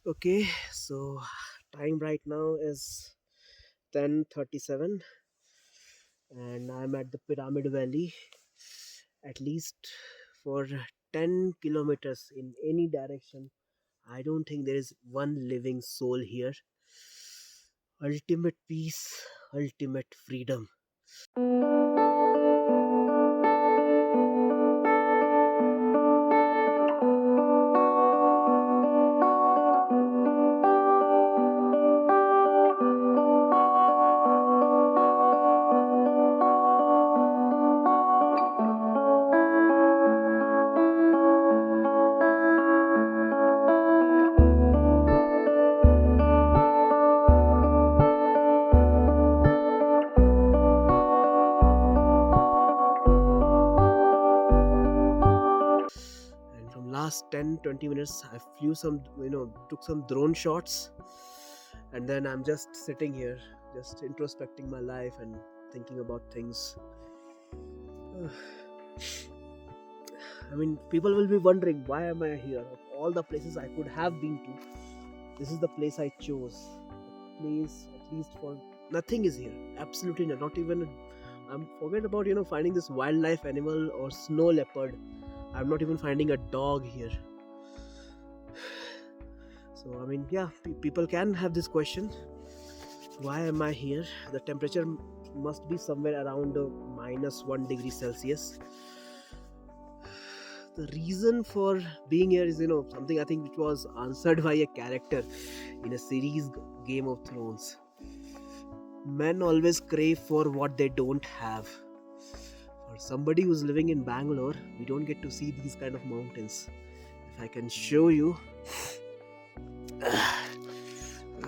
Okay, so time right now is 10:37 and I'm at the Pyramid Valley at least for 10 kilometers in any direction. I don't think there is one living soul here. Ultimate peace, ultimate freedom. And from last 10-20 minutes I flew some, took some drone shots, and then I'm just sitting here just introspecting my life and thinking about things. I mean, people will be wondering, why am I here? Of all the places I could have been to, this is the place I chose. A place, at least for nothing is here. Absolutely not even. I'm forget about finding this wildlife animal or snow leopard. I'm not even finding a dog here. So I mean, yeah, people can have this question: why am I here? The temperature must be somewhere around -1 degree Celsius. The reason for being here is something I think which was answered by a character in a series Game of Thrones. Men always crave for what they don't have. For somebody who's living in Bangalore, we don't get to see these kind of mountains. If I can show you.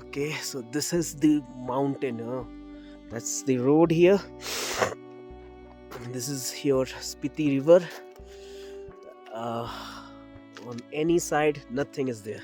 Okay, so this is the mountain. That's the road here. This is your Spiti River. On any side, nothing is there.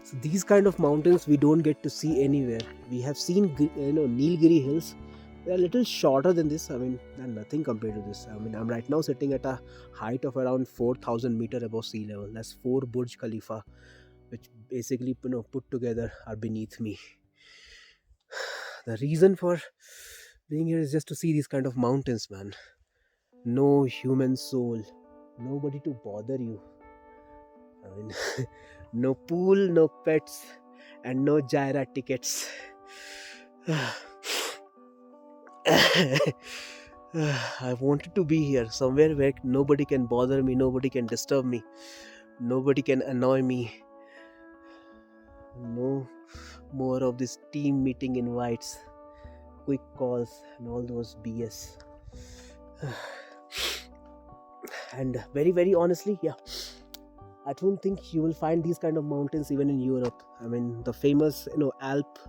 So these kind of mountains we don't get to see anywhere. We have seen Nilgiri hills. They are a little shorter than this. I mean, they're nothing compared to this. I mean, I'm right now sitting at a height of around 4,000 meter above sea level. That's 4 Burj Khalifa, which basically put together are beneath me. The reason for being here is just to see these kind of mountains, man. No human soul, nobody to bother you. I mean, no pool, no pets, and no Jaira tickets. I wanted to be here, somewhere where nobody can bother me, nobody can disturb me, nobody can annoy me. No more of this team meeting invites, quick calls, and all those BS. And very, very honestly, yeah, I don't think you will find these kind of mountains even in Europe. I mean, the famous, Alp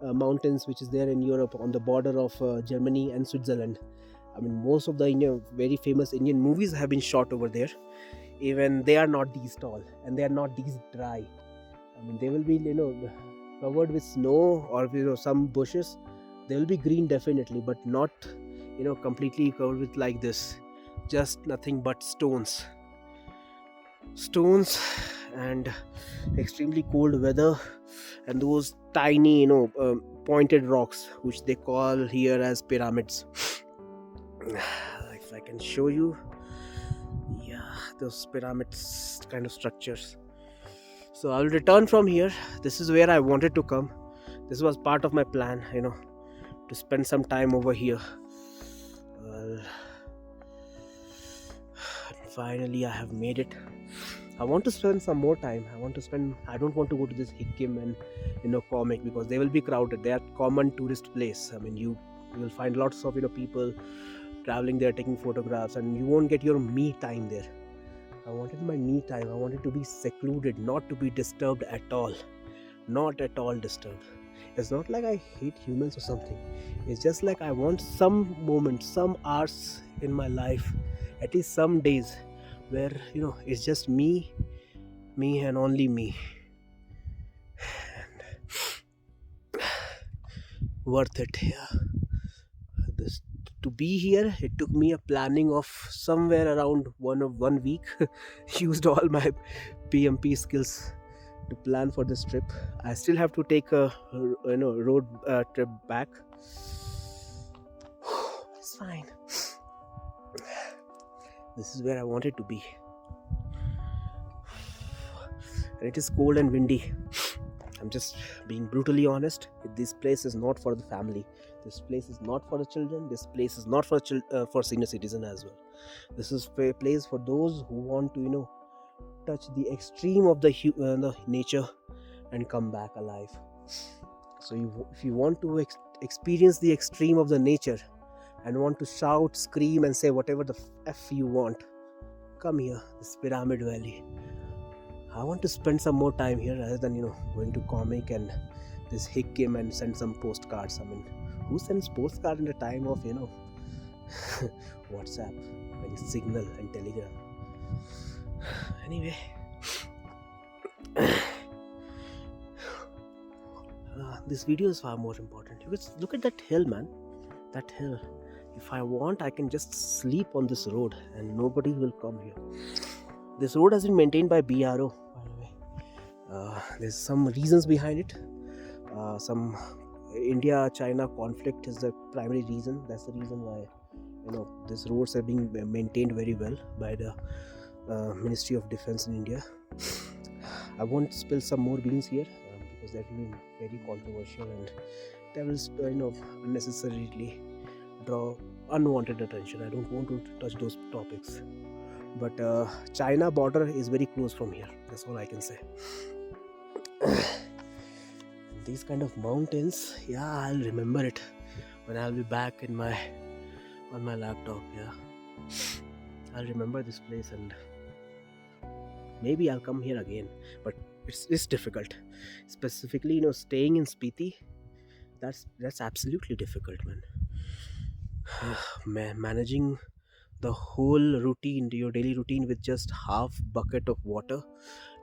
mountains, which is there in Europe on the border of Germany and Switzerland. I mean, most of the very famous Indian movies have been shot over there. Even they are not these tall and they are not these dry. I mean, they will be, covered with snow or some bushes. They will be green definitely, but not, completely covered with like this. Just nothing but stones and extremely cold weather, and those tiny pointed rocks which they call here as pyramids. If I can show you, yeah, those pyramids kind of structures. So I'll return from here. This is where I wanted to come. This was part of my plan, to spend some time over here. Well, finally I have made it. I want to spend some more time. I don't want to go to this Hikkim and comic, because they will be crowded. They are common tourist place. I mean, you will find lots of people traveling there, taking photographs, and you won't get your me time there. I wanted my me time. I wanted to be secluded, not to be disturbed at all. Not at all disturbed. It's not like I hate humans or something. It's just like I want some moments, some hours in my life, at least some days, where it's just me and only me. And worth it. Yeah, this, to be here, it took me a planning of somewhere around 1 week. Used all my PMP skills to plan for this trip. I still have to take a road trip back. It's fine. This is where I wanted to be. And it is cold and windy. I'm just being brutally honest. This place is not for the family. This place is not for the children. This place is not for for senior citizen as well. This is a place for those who want to touch the extreme of the nature and come back alive. So if you want to experience the extreme of the nature and want to shout, scream and say whatever the f you want, come here, this Pyramid Valley. I want to spend some more time here rather than going to comic and this Hikkim and send some postcards. I mean, who sends postcard in the time of WhatsApp, when Signal and Telegram? Anyway, this video is far more important. You guys look at that hill, man. That hill. If I want, I can just sleep on this road and nobody will come here. This road has been maintained by BRO, by the way. There's some reasons behind it. Some India-China conflict is the primary reason. That's the reason why these roads are being maintained very well by the Ministry of Defense in India. I won't spill some more beans here because that will be very controversial and that will unnecessarily draw unwanted attention. I don't want to touch those topics. But China border is very close from here. That's all I can say. These kind of mountains, yeah, I'll remember it when I'll be back on my laptop. Yeah, I'll remember this place and maybe I'll come here again. But it's difficult, specifically staying in Spiti. That's absolutely difficult, man. Managing the whole routine, your daily routine, with just half bucket of water,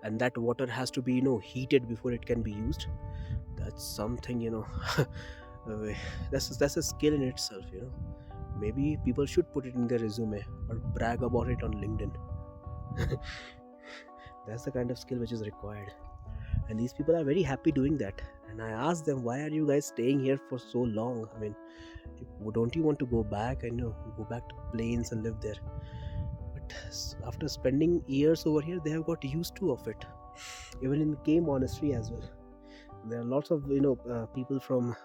and that water has to be heated before it can be used. That's something that's a skill in itself. Maybe people should put it in their resume or brag about it on LinkedIn. That's the kind of skill which is required, and these people are very happy doing that. And I asked them, why are you guys staying here for so long? I mean, don't you want to go back and go back to plains and live there? But after spending years over here, they have got used to of it. Even in K monastery as well, there are lots of people from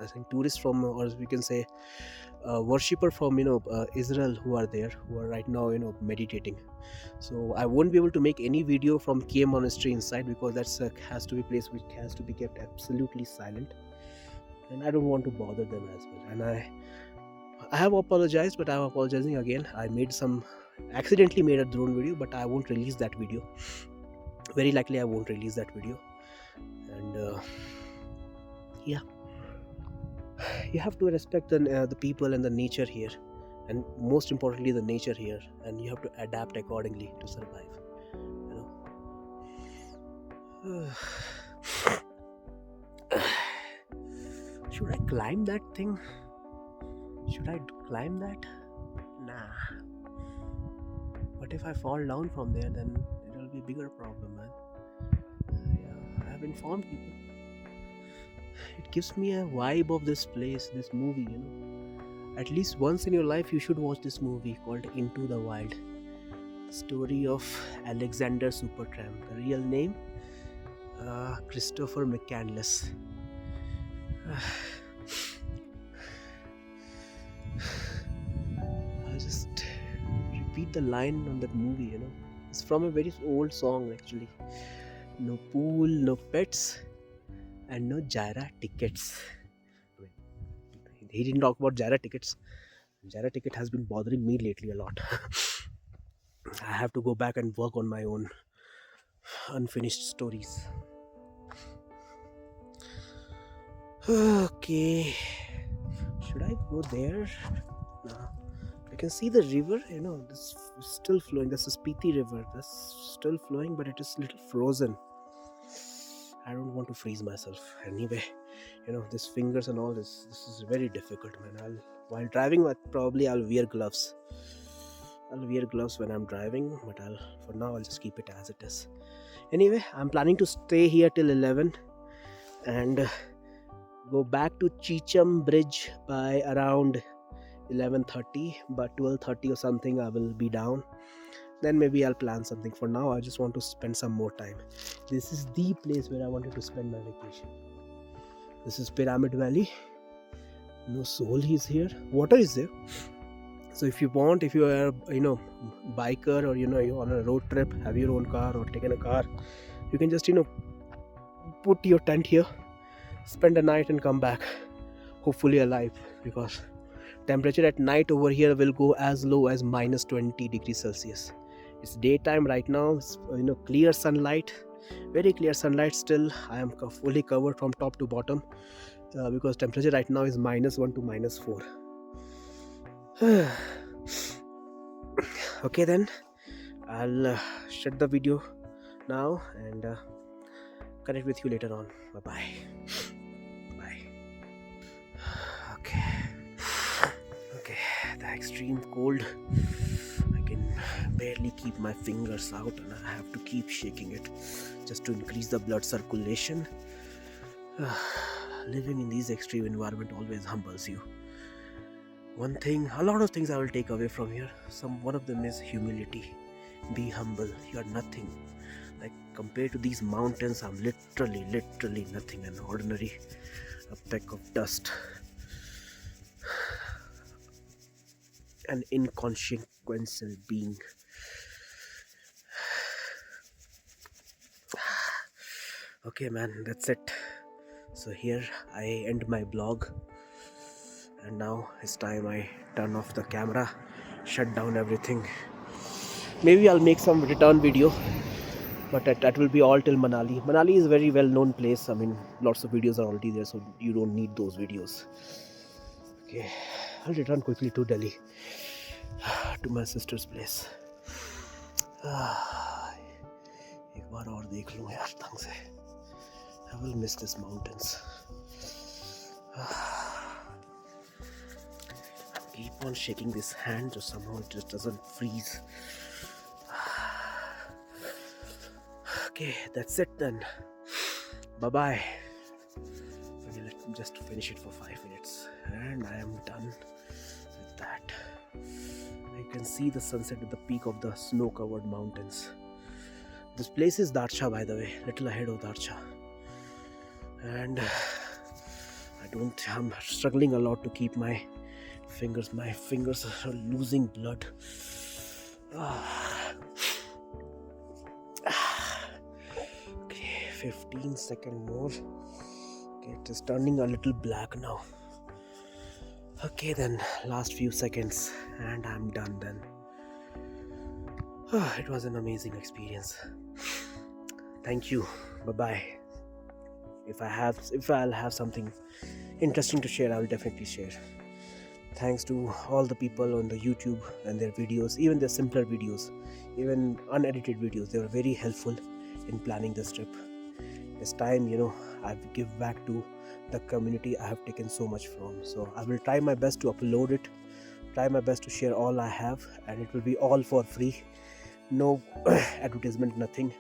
I think tourists from, or we can say worshipper from Israel who are there, who are right now meditating. So I won't be able to make any video from K monastery inside because that's has to be a place which has to be kept absolutely silent, and I don't want to bother them as well. And I have apologized, but I'm apologizing again. I accidentally made a drone video, but I won't release that video. Very likely I won't release that video. And yeah, you have to respect the people and the nature here, and most importantly the nature here, and you have to adapt accordingly to survive. Should I climb that thing? Should I climb that? Nah. What if I fall down from there? Then it will be a bigger problem, man. Yeah, I have informed people. It gives me a vibe of this place, this movie, At least once in your life you should watch this movie called Into the Wild. The story of Alexander Supertramp. The real name, Christopher McCandless. I'll just repeat the line on that movie, It's from a very old song actually. No pool, no pets, and no Jaira tickets. He didn't talk about Jaira tickets. Jaira ticket has been bothering me lately a lot. I have to go back and work on my own unfinished stories. Okay, should I go there? No. I can see the river, this is still flowing. That's the Spiti river. That's still flowing, but it is a little frozen. I don't want to freeze myself. Anyway, these fingers and all this is very difficult, man. While driving, probably I'll wear gloves. I'll wear gloves when I'm driving, but for now I'll just keep it as it is. Anyway, I'm planning to stay here till 11 and go back to Chicham Bridge by around 11:30, but 12:30 or something I will be down. Then maybe I'll plan something. For now, I just want to spend some more time. This is the place where I wanted to spend my vacation. This is Pyramid Valley. No soul is here. Water is there. So if you want, if you are biker, or you're on a road trip, have your own car or taken a car, you can just put your tent here, spend a night and come back, hopefully alive, because temperature at night over here will go as low as minus 20 degrees Celsius. It's daytime right now. It's, clear sunlight, very clear sunlight. Still I am fully covered from top to bottom because temperature right now is -1 to -4. Okay, then I'll shut the video now and connect with you later on. Bye. Okay, the extreme cold. I can barely keep my fingers out and I have to keep shaking it just to increase the blood circulation. Living in these extreme environment always humbles you. A lot of things I will take away from here. One of them is humility. Be humble. You are nothing. Like, compared to these mountains, I'm literally nothing. An ordinary, a peck of dust. An inconsequential being. Okay, man, that's it. So here I end my blog. And now it's time I turn off the camera, shut down everything. Maybe I'll make some return video, but that will be all till Manali. Manali is a very well known place. I mean, lots of videos are already there, so you don't need those videos. Okay, I'll return quickly to Delhi, to my sister's place. एक बार और देख लूँ यार ढंग से. I will miss these mountains. Keep on shaking this hand, so somehow it just doesn't freeze. Okay, that's it then. Bye. Okay, let me just finish it for 5 minutes, and I am done with that. You can see the sunset at the peak of the snow-covered mountains. This place is Darsha, by the way, little ahead of Darsha, and I'm struggling a lot to keep my fingers are losing blood. Okay, 15 seconds more. Okay, it is turning a little black now. Okay, then last few seconds and I'm done then. It was an amazing experience. Thank you. Bye. If I'll have something interesting to share, I'll definitely share. Thanks to all the people on the YouTube and their videos, even their simpler videos, even unedited videos. They were very helpful in planning this trip. This time, I give back to the community I have taken so much from. So I will try my best to upload it, try my best to share all I have, and it will be all for free. No advertisement, nothing.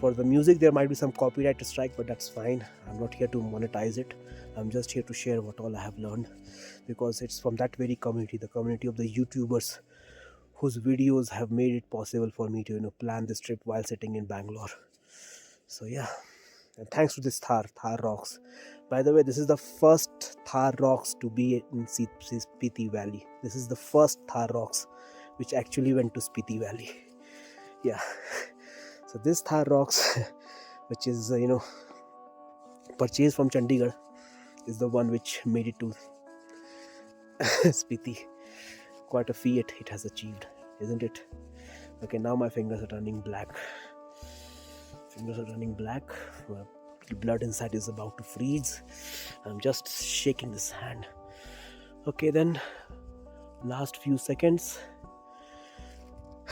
For the music, there might be some copyright strike, but that's fine. I'm not here to monetize it. I'm just here to share what all I have learned, because it's from that very community, the community of the YouTubers whose videos have made it possible for me to plan this trip while sitting in Bangalore. So yeah, and thanks to this Thar Roxx. By the way, this is the first Thar Roxx to be in Spiti Valley. This is the first Thar Roxx which actually went to Spiti Valley. Yeah. So this Thar Roxx, which is purchased from Chandigarh, is the one which made it to Spiti. Quite a feat it has achieved, isn't it? Okay, now my fingers are turning black. The blood inside is about to freeze. I'm just shaking this hand. Okay, then last few seconds,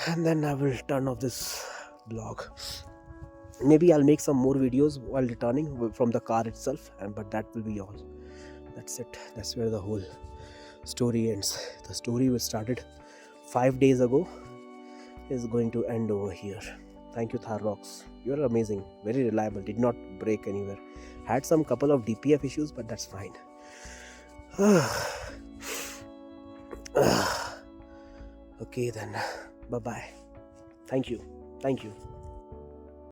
and then I will turn off this blog. Maybe I'll make some more videos while returning from the car itself, but that will be all. That's it. That's where the whole story ends. The story which started 5 days ago is going to end over here. Thank you, Thar Roxx. You're amazing. Very reliable. Did not break anywhere. Had some couple of DPF issues, but that's fine. Okay then. Bye bye. Thank you. Thank you.